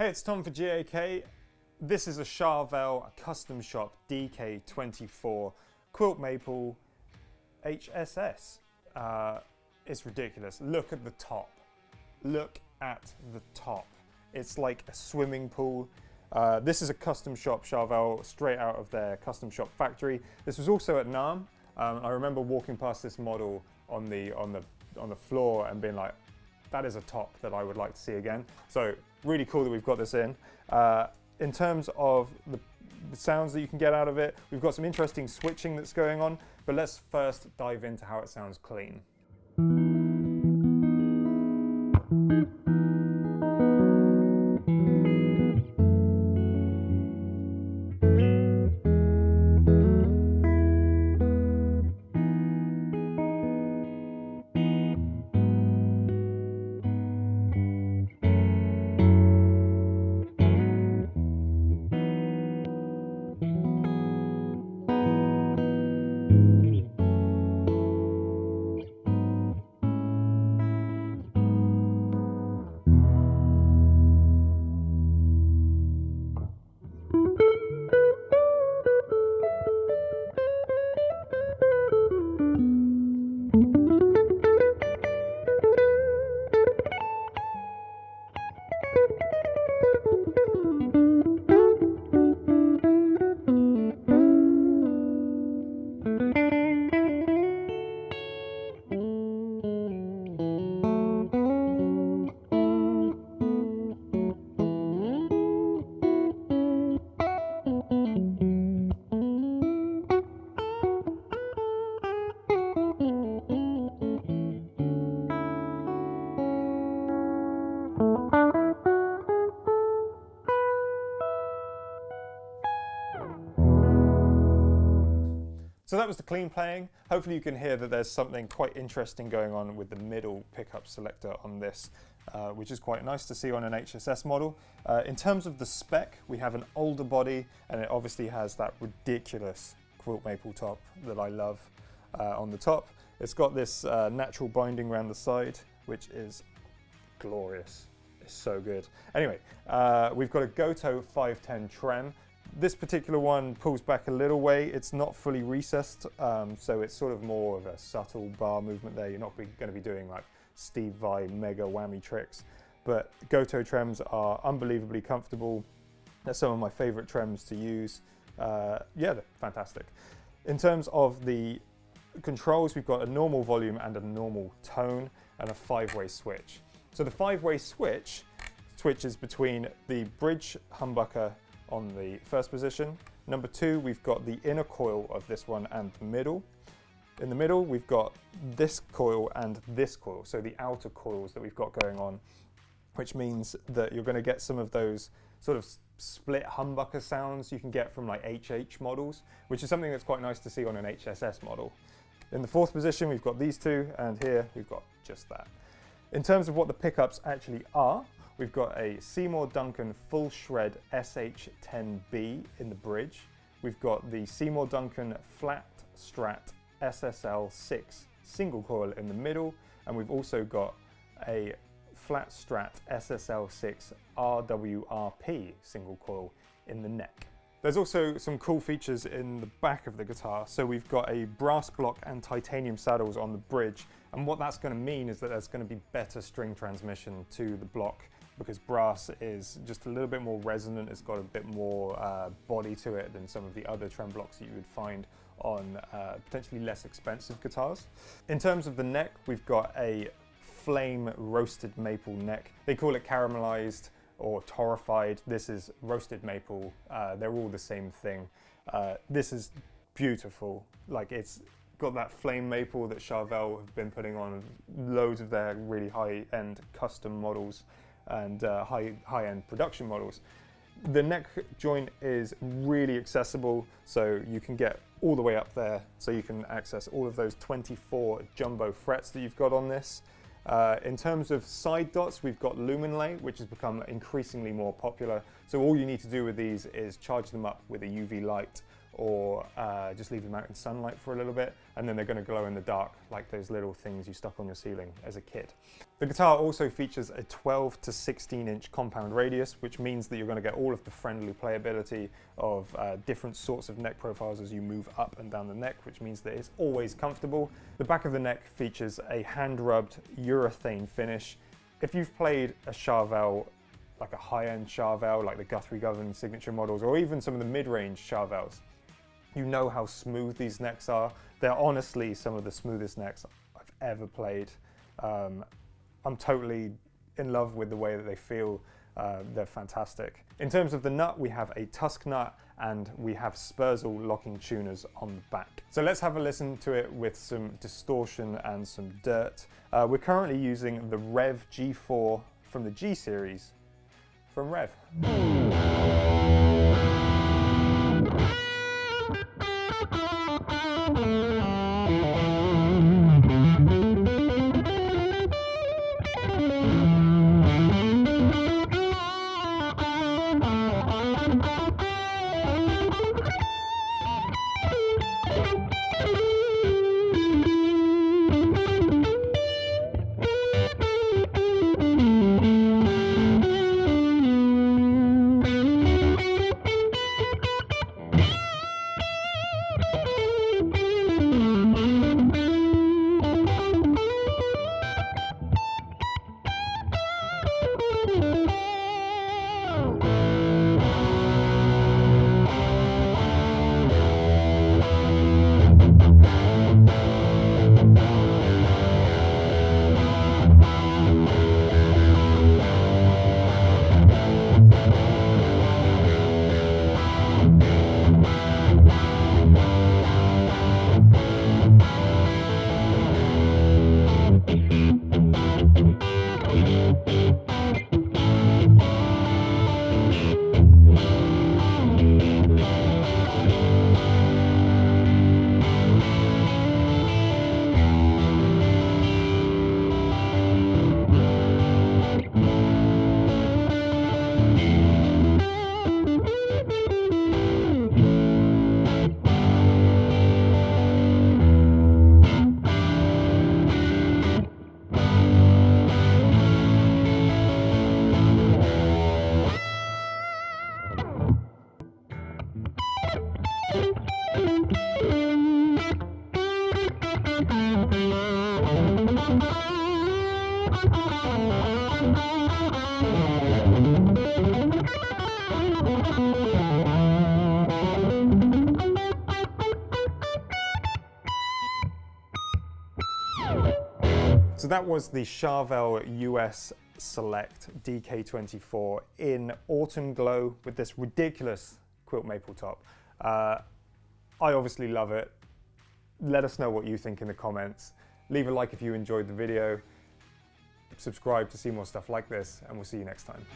Hey, it's Tom for GAK. This is a Charvel custom shop DK24 quilt maple HSS. It's ridiculous. Look at the top. Look at the top. It's like a swimming pool. This is a custom shop Charvel straight out of their custom shop factory. This was also at Thom. I remember walking past this model on the floor and being like, that is a top that I would like to see again. So really cool that we've got this in. In terms of the sounds that you can get out of it, we've got some interesting switching that's going on, but let's first dive into how it sounds clean. So that was the clean playing. Hopefully you can hear that there's something quite interesting going on with the middle pickup selector on this, which is quite nice to see on an HSS model. In terms of the spec, we have an older body and it obviously has that ridiculous quilt maple top that I love on the top. It's got this natural binding around the side, which is glorious. It's so good. Anyway, we've got a Goto 510 Trem. This particular one pulls back a little way. It's not fully recessed, so it's sort of more of a subtle bar movement there. You're not going to be doing like Steve Vai mega whammy tricks, but Goto Trems are unbelievably comfortable. They're some of my favorite Trems to use. Yeah, they're fantastic. In terms of the controls, we've got a normal volume and a normal tone and a 5-way switch. So the 5-way switch switches between the bridge humbucker on the first position. Number 2, we've got the inner coil of this one and the middle. In the middle, we've got this coil and this coil, so the outer coils that we've got going on, which means that you're going to get some of those sort of split humbucker sounds you can get from like HH models, which is something that's quite nice to see on an HSS model. In the 4th position, we've got these two, and here we've got just that. In terms of what the pickups actually are, we've got a Seymour Duncan full shred SH10B in the bridge. We've got the Seymour Duncan flat strat SSL6 single coil in the middle, and we've also got a flat strat SSL6 RWRP single coil in the neck. There's also some cool features in the back of the guitar. So we've got a brass block and titanium saddles on the bridge, and what that's going to mean is that there's going to be better string transmission to the block, because brass is just a little bit more resonant. It's got a bit more body to it than some of the other trem blocks that you would find on potentially less expensive guitars. In terms of the neck, we've got a flame roasted maple neck. They call it caramelized or torrefied. This is roasted maple. They're all the same thing. This is beautiful. Like, it's got that flame maple that Charvel have been putting on loads of their really high-end custom models and high-end production models. The neck joint is really accessible, so you can get all the way up there, so you can access all of those 24 jumbo frets that you've got on this. In terms of side dots, we've got lumen lay, which has become increasingly more popular. So all you need to do with these is charge them up with a UV light or just leave them out in sunlight for a little bit, and then they're going to glow in the dark like those little things you stuck on your ceiling as a kid. The guitar also features a 12 to 16 inch compound radius, which means that you're going to get all of the friendly playability of different sorts of neck profiles as you move up and down the neck, which means that it's always comfortable. The back of the neck features a hand-rubbed urethane finish. If you've played a Charvel, like a high-end Charvel, like the Guthrie Govan signature models, or even some of the mid-range Charvels, you know how smooth these necks are. They're honestly some of the smoothest necks I've ever played. I'm totally in love with the way that they feel. They're fantastic. In terms of the nut, we have a tusk nut and we have Spurzl locking tuners on the back. So let's have a listen to it with some distortion and some dirt. We're currently using the Rev G4 from the G series from Rev. So that was the Charvel US Select DK24 in Autumn Glow with this ridiculous quilt maple top. I obviously love it. Let us know what you think in the comments. Leave a like if you enjoyed the video. Subscribe to see more stuff like this, and we'll see you next time.